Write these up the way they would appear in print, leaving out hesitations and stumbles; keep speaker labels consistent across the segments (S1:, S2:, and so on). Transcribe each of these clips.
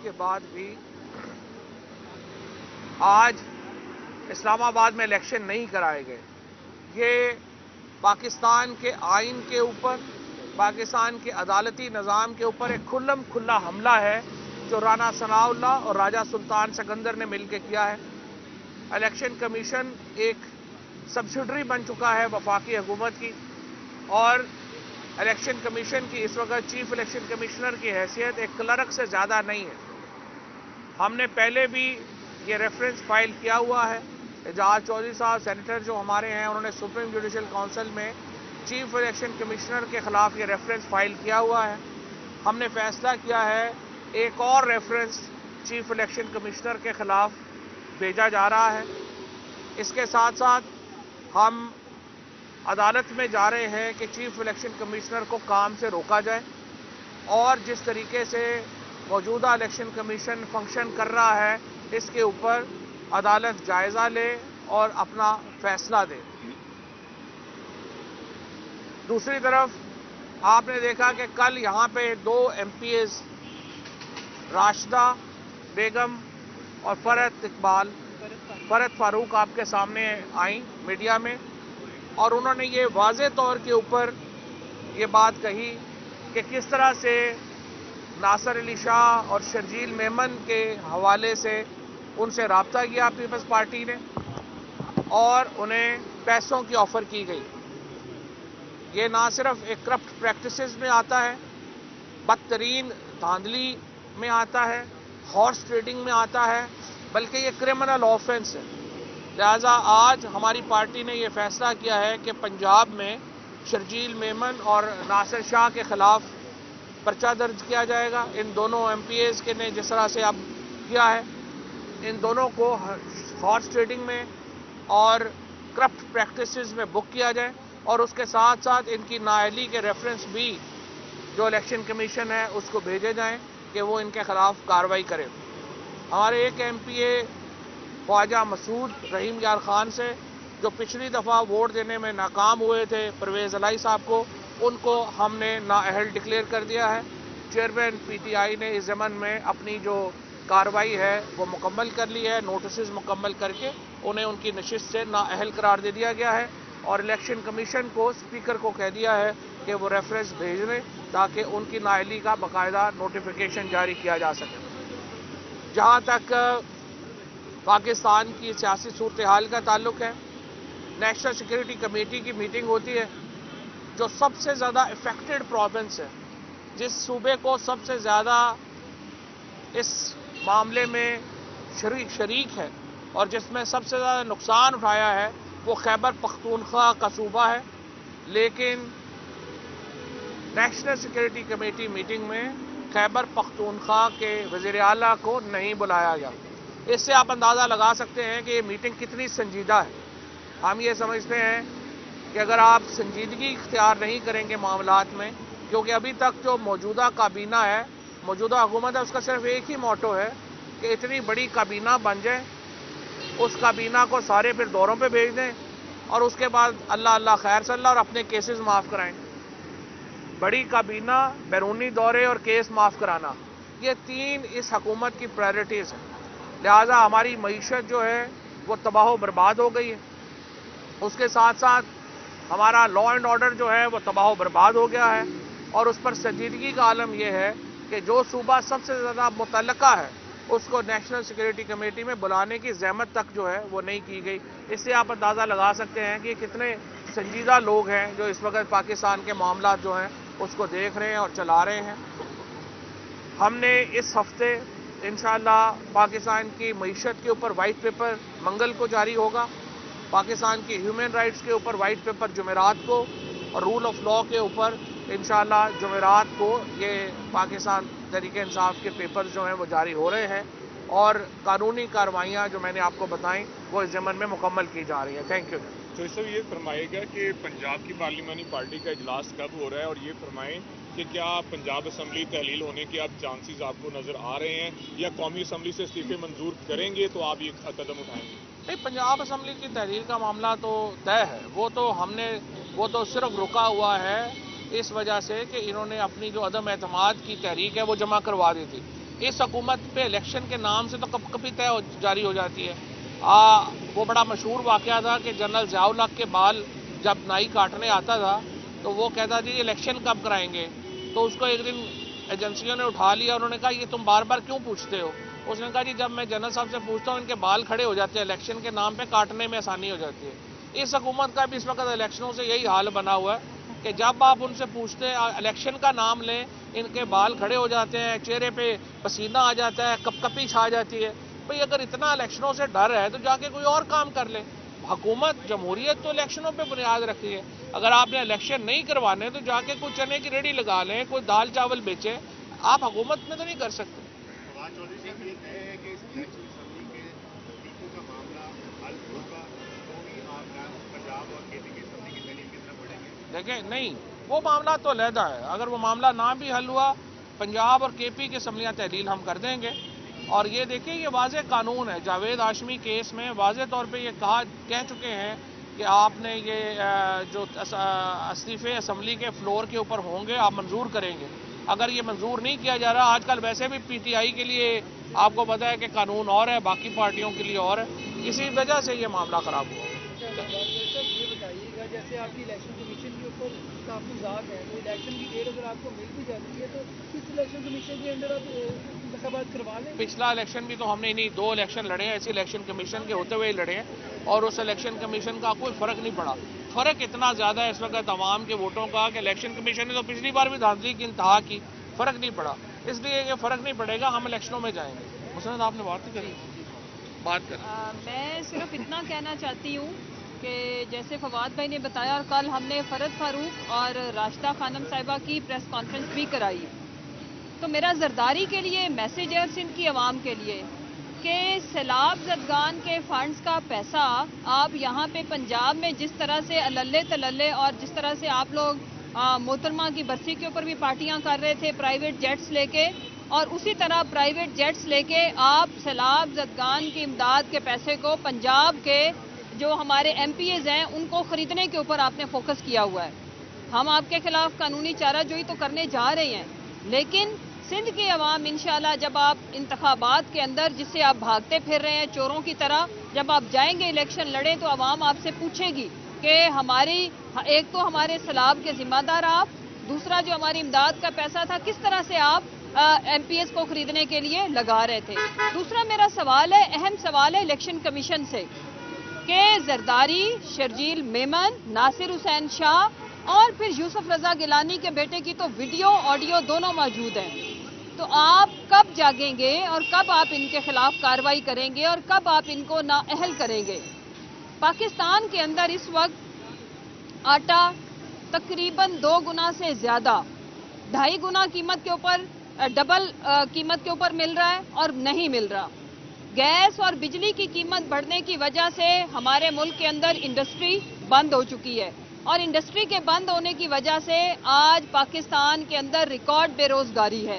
S1: के बाद भी आज इस्लामाबाद में इलेक्शन नहीं कराए गए, ये पाकिस्तान के आइन के ऊपर, पाकिस्तान के अदालती निज़ाम के ऊपर एक खुल्लम खुल्ला हमला है जो राना सनाउल्लाह और राजा सुल्तान सिकंदर ने मिलकर किया है। इलेक्शन कमीशन एक सब्सिडरी बन चुका है वफाकी हुकूमत की, और इलेक्शन कमीशन की इस वक्त चीफ इलेक्शन कमिश्नर की हैसियत एक क्लर्क से ज़्यादा नहीं है। हमने पहले भी ये रेफरेंस फाइल किया हुआ है। एजाज चौधरी साहब सेनेटर जो हमारे हैं, उन्होंने सुप्रीम जुडिशल काउंसिल में चीफ इलेक्शन कमिश्नर के खिलाफ ये रेफरेंस फाइल किया हुआ है। हमने फैसला किया है एक और रेफरेंस चीफ इलेक्शन कमिश्नर के खिलाफ भेजा जा रहा है। इसके साथ साथ हम अदालत में जा रहे हैं कि चीफ इलेक्शन कमिश्नर को काम से रोका जाए, और जिस तरीके से मौजूदा इलेक्शन कमीशन फंक्शन कर रहा है इसके ऊपर अदालत जायजा ले और अपना फैसला दे। दूसरी तरफ आपने देखा कि कल यहां पे 2 MPs राशिदा बेगम और फरहत फारूक आपके सामने आई मीडिया में, और उन्होंने ये वाज़े तौर के ऊपर ये बात कही कि किस तरह से नासिर अली शाह और शर्जील मेमन के हवाले से उनसे रब्ता किया पीपल्स पार्टी ने और उन्हें पैसों की ऑफ़र की गई। ये ना सिर्फ एक करप्ट प्रैक्टिसेस में आता है, बदतरीन धांधली में आता है, हॉर्स ट्रेडिंग में आता है, बल्कि ये क्रिमिनल ऑफेंस है। लिहाजा आज हमारी पार्टी ने यह फैसला किया है कि पंजाब में शर्जील मेमन और नासिर शाह के खिलाफ पर्चा दर्ज किया जाएगा। इन दोनों MPs के ने जिस तरह से अब किया है, इन दोनों को हॉर्स ट्रेडिंग में और करप्ट प्रैक्टिसेस में बुक किया जाए, और उसके साथ साथ इनकी नाअहली के रेफरेंस भी जो इलेक्शन कमीशन है उसको भेजे जाएं कि वो इनके खिलाफ कार्रवाई करे। हमारे एक MPA ख्वाजा मसूद रहीम यार खान से जो पिछली दफ़ा वोट देने में नाकाम हुए थे परवेज़ अलाई साहब को, उनको हमने नाअहल डिक्लेयर कर दिया है। चेयरमैन PTI ने इस ज़मन में अपनी जो कार्रवाई है वो मुकम्मल कर ली है। नोटिस मुकम्मल करके उन्हें उनकी नशिस्त से नाअहल करार दे दिया गया है, और इलेक्शन कमीशन को स्पीकर को कह दिया है कि वो रेफरेंस भेज दें ताकि उनकी नाअहली का बाकायदा नोटिफिकेशन जारी किया जा सके। जहाँ तक पाकिस्तान की सियासी सूरत हाल का ताल्लुक है, नेशनल सिक्योरिटी कमेटी की मीटिंग होती है। जो सबसे ज़्यादा इफेक्टेड प्रोविंस है, जिस सूबे को सबसे ज़्यादा इस मामले में शरीक है और जिसमें सबसे ज़्यादा नुकसान उठाया है, वो खैबर पख्तूनख्वा का सूबा है। लेकिन नेशनल सिक्योरिटी कमेटी मीटिंग में खैबर पख्तूनख्वा के वज़ीर आला को नहीं बुलाया गया। इससे आप अंदाज़ा लगा सकते हैं कि ये मीटिंग कितनी संजीदा है। हम ये समझते हैं कि अगर आप संजीदगी इख्तियार नहीं करेंगे मामलात में, क्योंकि अभी तक जो मौजूदा काबीना है, मौजूदा हुकूमत है, उसका सिर्फ एक ही मोटो है कि इतनी बड़ी काबीना बन जाए, उस काबीना को सारे फिर दौरों पे भेज दें और उसके बाद अल्लाह अल्लाह खैर सल्ला और अपने केसेस माफ़ कराएं। बड़ी काबीना, बैरूनी दौरे और केस माफ़ कराना, ये 3 इस हुकूमत की प्रायोरिटीज़ हैं। लिहाजा हमारी मईशत जो है वो तबाह बर्बाद हो गई है। उसके साथ साथ हमारा लॉ एंड ऑर्डर जो है वो तबाह बर्बाद हो गया है, और उस पर संजीदगी का आलम यह है कि जो सूबा सबसे ज़्यादा मुतल्लका है उसको नेशनल सिक्योरिटी कमेटी में बुलाने की ज़हमत तक जो है वो नहीं की गई। इससे आप अंदाज़ा लगा सकते हैं कि कितने संजीदा लोग हैं जो इस वक्त पाकिस्तान के मामला जो हैं उसको देख रहे हैं और चला रहे हैं। हमने इस हफ्ते इंशाअल्लाह पाकिस्तान की मईशत के ऊपर वाइट पेपर मंगल को जारी होगा, पाकिस्तान की ह्यूमन राइट्स के ऊपर वाइट पेपर जुमेरात को, और रूल ऑफ लॉ के ऊपर इंशाअल्लाह जुमेरात को ये पाकिस्तान तहरीक इंसाफ के पेपर्स जो हैं वो जारी हो रहे हैं, और कानूनी कार्रवाइयाँ जो मैंने आपको बताई वो इस ज़मन में मुकम्मल की जा रही हैं। Thank you.
S2: तो इस ये फरमाएगा कि पंजाब की पार्लिमानी पार्टी का इजलास कब हो रहा है, और ये फरमाएं कि क्या पंजाब असम्बली तहलील होने के अब चांसेस आपको नज़र आ रहे हैं, या कौमी असम्बली से इस्तीफे मंजूर करेंगे तो आप ये कदम उठाएंगे?
S1: नहीं, पंजाब असम्बली की तहरीर का मामला तो तय है। वो तो सिर्फ रुका हुआ है इस वजह से कि इन्होंने अपनी जो अदम एतमाद की तहरीक है वो जमा करवा दी थी। इस हुकूमत पे इलेक्शन के नाम से तो कभी तय जारी हो जाती है। वो बड़ा मशहूर वाक़या था कि जनरल ज़ियाउल हक के बाल जब नाई काटने आता था तो वो कहता जी इलेक्शन कब कराएंगे, तो उसको एक दिन एजेंसियों ने उठा लिया, उन्होंने कहा ये तुम बार बार क्यों पूछते हो। उसने कहा जी जब मैं जनरल साहब से पूछता हूँ इनके बाल खड़े हो जाते हैं, इलेक्शन के नाम पे काटने में आसानी हो जाती है। इस हुकूमत का भी इस वक्त इलेक्शनों से यही हाल बना हुआ है कि जब आप उनसे पूछते हैं इलेक्शन का नाम लें, इनके बाल खड़े हो जाते हैं, चेहरे पे पसीना आ जाता है, कपकपी छा जाती है। भाई अगर इतना इलेक्शनों से डर है तो जाके कोई और काम कर ले। हुकूमत जमहूरियत तो इलेक्शनों पे बुनियाद रखती है। अगर आपने इलेक्शन नहीं करवाने तो जाके कोई चने की रेडी लगा लें, कोई दाल चावल बेचे, आप हुकूमत में तो नहीं कर सकते। देखें नहीं, वो मामला तो अलहदा है। अगर वो मामला ना भी हल हुआ, पंजाब और केपी की असम्बलियाँ तहलील हम कर देंगे। और ये देखिए ये वाज़ेह कानून है, जावेद हाशमी केस में वाज़ेह तौर पे ये कह चुके हैं कि आपने ये जो इस्तीफ़े असम्बली के फ्लोर के ऊपर होंगे आप मंजूर करेंगे। अगर ये मंजूर नहीं किया जा रहा, आजकल वैसे भी पीटीआई के लिए आपको पता है कि कानून और है, बाकी पार्टियों के लिए और है, इसी वजह से ये मामला ख़राब हुआ।
S3: ये बताइएगा जैसे आपकी इलेक्शन कमीशन के ऊपर तहफ़्फ़ुज़ात है, तो इलेक्शन की डेट अगर आपको मिल भी जाती है तो किस इलेक्शन कमीशन के अंडर आप इंतख़ाबात करवा लें?
S1: पिछला इलेक्शन भी तो हमने नहीं 2 इलेक्शन लड़े हैं, ऐसे इलेक्शन कमीशन के होते हुए लड़े हैं और उस इलेक्शन कमीशन का कोई फ़र्क नहीं पड़ा। फ़र्क इतना ज़्यादा है इस वक्त आवाम के वोटों का कि इलेक्शन कमीशन ने तो पिछली बार भी धांधली की इंतहा की, फ़र्क नहीं पड़ा। इसलिए ये फ़र्क नहीं पड़ेगा, हम इलेक्शनों में जाएंगे। मुसन्नत आपने बात नहीं करी, बात कर।
S4: मैं सिर्फ इतना कहना चाहती हूँ कि जैसे फवाद भाई ने बताया, और कल हमने फरत फारूक और राशिदा खानम साहिबा की प्रेस कॉन्फ्रेंस भी कराई, तो मेरा जरदारी के लिए मैसेज है और सिंध की आवाम के लिए कि सैलाब ज़दगान के फंड्स का पैसा आप यहाँ पे पंजाब में जिस तरह से अल्ले तल्ले और जिस तरह से आप लोग मोहतरमा की बरसी के ऊपर भी पार्टियाँ कर रहे थे प्राइवेट जेट्स लेके, और उसी तरह प्राइवेट जेट्स लेके आप सैलाब ज़दगान की इमदाद के पैसे को पंजाब के जो हमारे MPs हैं उनको ख़रीदने के ऊपर आपने फोकस किया हुआ है। हम आपके खिलाफ कानूनी चाराजोई तो करने जा रहे हैं, लेकिन सिंध की आवाम इंशाल्लाह जब आप इंतखाबात के अंदर जिससे आप भागते फिर रहे हैं चोरों की तरह, जब आप जाएंगे इलेक्शन लड़े तो आवाम आपसे पूछेगी कि हमारी एक तो हमारे सैलाब के जिम्मेदार आप, दूसरा जो हमारी इमदाद का पैसा था किस तरह से आप MPs को खरीदने के लिए लगा रहे थे। दूसरा मेरा सवाल है, अहम सवाल है इलेक्शन कमीशन से कि जरदारी, शर्जील मेमन, नासिर हुसैन शाह और फिर यूसुफ रजा गिलानी के बेटे की तो वीडियो ऑडियो दोनों मौजूद हैं, तो आप कब जागेंगे और कब आप इनके खिलाफ कार्रवाई करेंगे और कब आप इनको नाअहल करेंगे? पाकिस्तान के अंदर इस वक्त आटा तकरीबन 2 गुना से ज़्यादा, 2.5 गुना कीमत के ऊपर, डबल कीमत के ऊपर मिल रहा है और नहीं मिल रहा। गैस और बिजली की कीमत बढ़ने की वजह से हमारे मुल्क के अंदर इंडस्ट्री बंद हो चुकी है और इंडस्ट्री के बंद होने की वजह से आज पाकिस्तान के अंदर रिकॉर्ड बेरोजगारी है।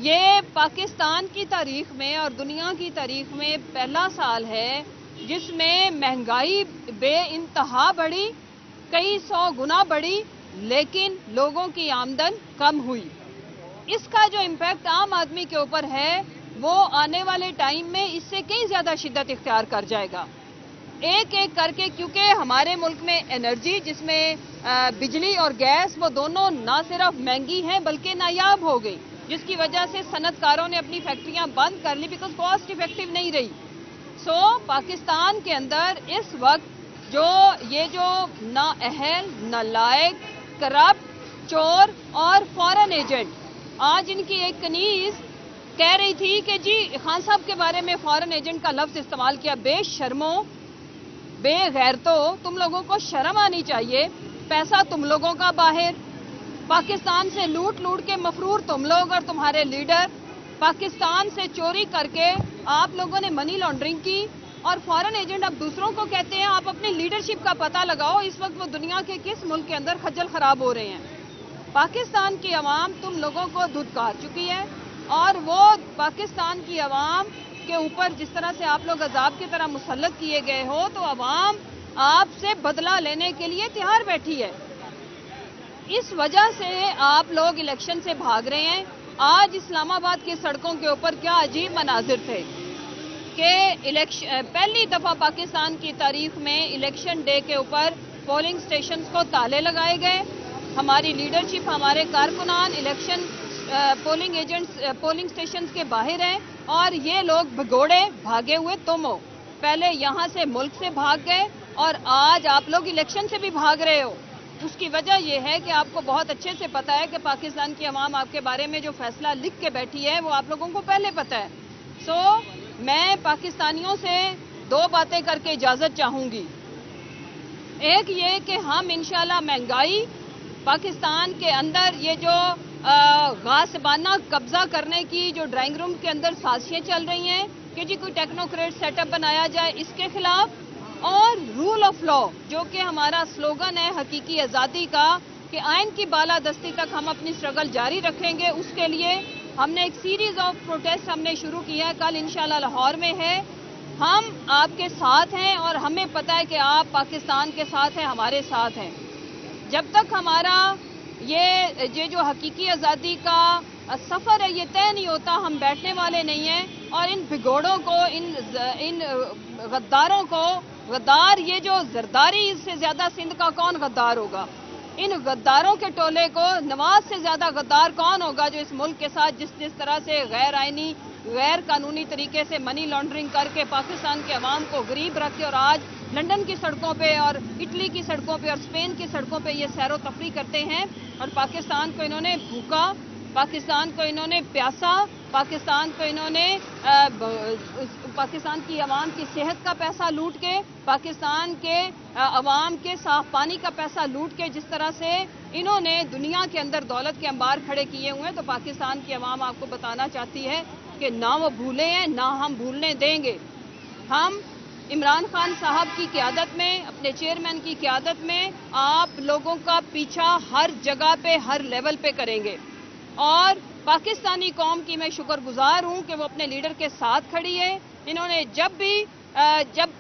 S4: ये पाकिस्तान की तारीख में और दुनिया की तारीख में पहला साल है जिसमें महंगाई बेइंतहा बढ़ी, कई 100 गुना बढ़ी, लेकिन लोगों की आमदन कम हुई। इसका जो इम्पैक्ट आम आदमी के ऊपर है वो आने वाले टाइम में इससे कई ज़्यादा शिद्दत इख्तियार कर जाएगा। एक एक करके, क्योंकि हमारे मुल्क में एनर्जी जिसमें बिजली और गैस वो दोनों ना सिर्फ महंगी हैं बल्कि नायाब हो गई, जिसकी वजह से सनतकारों ने अपनी फैक्ट्रियां बंद कर ली बिकॉज कॉस्ट इफेक्टिव नहीं रही। पाकिस्तान के अंदर इस वक्त जो नाअहल, नालायक, करप्ट, चोर और फॉरेन एजेंट, आज इनकी एक कनीज कह रही थी कि जी खान साहब के बारे में फॉरेन एजेंट का लफ्ज इस्तेमाल किया। बेशर्मो, बेगैरतो, तुम लोगों को शर्म आनी चाहिए। पैसा तुम लोगों का बाहर, पाकिस्तान से लूट लूट के मफरूर तुम लोग और तुम्हारे लीडर, पाकिस्तान से चोरी करके आप लोगों ने मनी लॉन्ड्रिंग की और फॉरेन एजेंट अब दूसरों को कहते हैं। आप अपनी लीडरशिप का पता लगाओ, इस वक्त वो दुनिया के किस मुल्क के अंदर खज्जल खराब हो रहे हैं। पाकिस्तान की आवाम तुम लोगों को धुतकार चुकी है और वो पाकिस्तान की आवाम के ऊपर जिस तरह से आप लोग अजाब की तरह मुसल्लत किए गए हो, तो आवाम आपसे बदला लेने के लिए तैयार बैठी है। इस वजह से आप लोग इलेक्शन से भाग रहे हैं। आज इस्लामाबाद की सड़कों के ऊपर क्या अजीब मनाजिर थे कि पहली दफ़ा पाकिस्तान की तारीख में इलेक्शन डे के ऊपर पोलिंग स्टेशंस को ताले लगाए गए। हमारी लीडरशिप, हमारे कारकुनान election polling agents polling stations के बाहर हैं और ये लोग भगोड़े भागे हुए तुम हो। पहले यहाँ से मुल्क से भाग गए और आज आप लोग इलेक्शन से भी भाग रहे हो। उसकी वजह यह है कि आपको बहुत अच्छे से पता है कि पाकिस्तान की अवाम आपके बारे में जो फैसला लिख के बैठी है वो आप लोगों को पहले पता है। मैं पाकिस्तानियों से दो बातें करके इजाज़त चाहूँगी। एक ये कि हम इंशाल्लाह महंगाई, पाकिस्तान के अंदर ये जो गासिबाना कब्जा करने की जो ड्राइंग रूम के अंदर साजिशें चल रही हैं कि जी कोई टेक्नोक्रेट सेटअप बनाया जाए, इसके खिलाफ, और रूल ऑफ लॉ जो कि हमारा स्लोगन है हकीकी आज़ादी का कि आइन की बालादस्ती तक हम अपनी स्ट्रगल जारी रखेंगे, उसके लिए हमने एक सीरीज ऑफ प्रोटेस्ट हमने शुरू किया है। कल इंशाल्लाह लाहौर में है। हम आपके साथ हैं और हमें पता है कि आप पाकिस्तान के साथ हैं, हमारे साथ हैं। जब तक हमारा ये जो हकीकी आज़ादी का सफ़र है ये तय नहीं होता, हम बैठने वाले नहीं हैं। और इन भिगोड़ों को, इन गद्दारों को, गद्दार ये जो जरदारी, इससे ज़्यादा सिंध का कौन गद्दार होगा? इन गद्दारों के टोले को नवाज से ज़्यादा गद्दार कौन होगा जो इस मुल्क के साथ जिस तरह से गैर आइनी, गैर कानूनी तरीके से मनी लॉन्ड्रिंग करके पाकिस्तान के अवाम को गरीब रखे और आज लंदन की सड़कों पे और इटली की सड़कों पे और स्पेन की सड़कों पे ये सैरो तफरी करते हैं। और पाकिस्तान को इन्होंने भूखा, पाकिस्तान को इन्होंने प्यासा, पाकिस्तान को इन्होंने पाकिस्तान की अवाम की सेहत का पैसा लूट के, पाकिस्तान के अवाम के साफ पानी का पैसा लूट के जिस तरह से इन्होंने दुनिया के अंदर दौलत के अंबार खड़े किए हुए हैं, तो पाकिस्तान की अवाम आपको बताना चाहती है कि ना वो भूले हैं, ना हम भूलने देंगे। हम इमरान खान साहब की क़यादत में, अपने चेयरमैन की क़यादत में आप लोगों का पीछा हर जगह पे, हर लेवल पे करेंगे। और पाकिस्तानी कौम की मैं शुक्रगुजार हूँ कि वो अपने लीडर के साथ खड़ी है। इन्होंने जब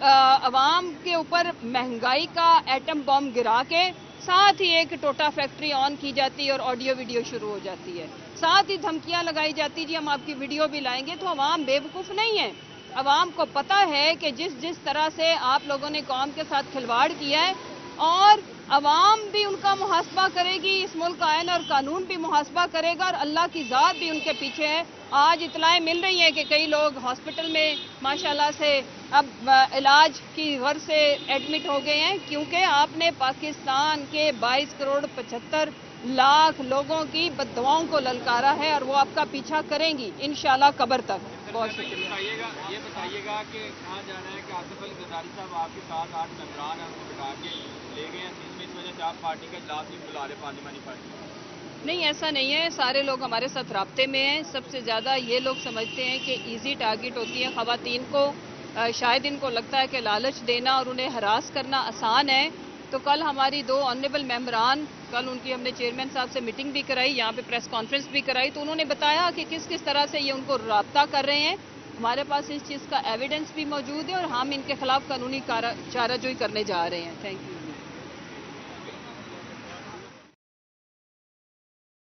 S4: अवाम के ऊपर महंगाई का एटम बम गिरा के साथ ही एक टोटा फैक्ट्री ऑन की जाती है और ऑडियो वीडियो शुरू हो जाती है, साथ ही धमकियां लगाई जाती जी हम आपकी वीडियो भी लाएंगे, तो अवाम बेवकूफ़ नहीं है। अवाम को पता है कि जिस तरह से आप लोगों ने कौम के साथ खिलवाड़ किया है और अवाम भी उनका मुहासबा करेगी, इस मुल्क का आइन और कानून भी मुहासबा करेगा और अल्लाह की ज़ात भी उनके पीछे है। आज इतलाएं मिल रही हैं कि कई लोग हॉस्पिटल में माशाल्लाह से अब इलाज की गर्ज से एडमिट हो गए हैं क्योंकि आपने पाकिस्तान के 22 करोड़ 75 लाख लोगों की बद्दुआओं को ललकारा है और वो आपका पीछा करेंगी इंशाल्लाह कब्र तक। बहुत शुक्रिया।
S5: ये बताइएगा कि कहाँ जाना है कि आसिफ अली जरदारी साहब आपके साथ 8 मेंबरान हैं उनको बिठा के ले गए हैं, जिसमें इस वजह से आप पार्टी का इजलास नहीं बुला रहे पार्लिमानी पार्टी?
S4: नहीं, ऐसा नहीं है। सारे लोग हमारे साथ राब्ते में हैं। सबसे ज़्यादा ये लोग समझते हैं कि ईजी टारगेट होती है ख़वातीन को। शायद इनको लगता है कि लालच देना और उन्हें हरास करना आसान है। तो कल हमारी 2 ऑनरेबल मेंबरान, कल उनकी हमने चेयरमैन साहब से मीटिंग भी कराई, यहाँ पे प्रेस कॉन्फ्रेंस भी कराई, तो उन्होंने बताया कि किस तरह से ये उनको राब्ता कर रहे हैं। हमारे पास इस चीज़ का एविडेंस भी मौजूद है और हम इनके खिलाफ कानूनी चाराजोई करने जा रहे हैं। Thank you.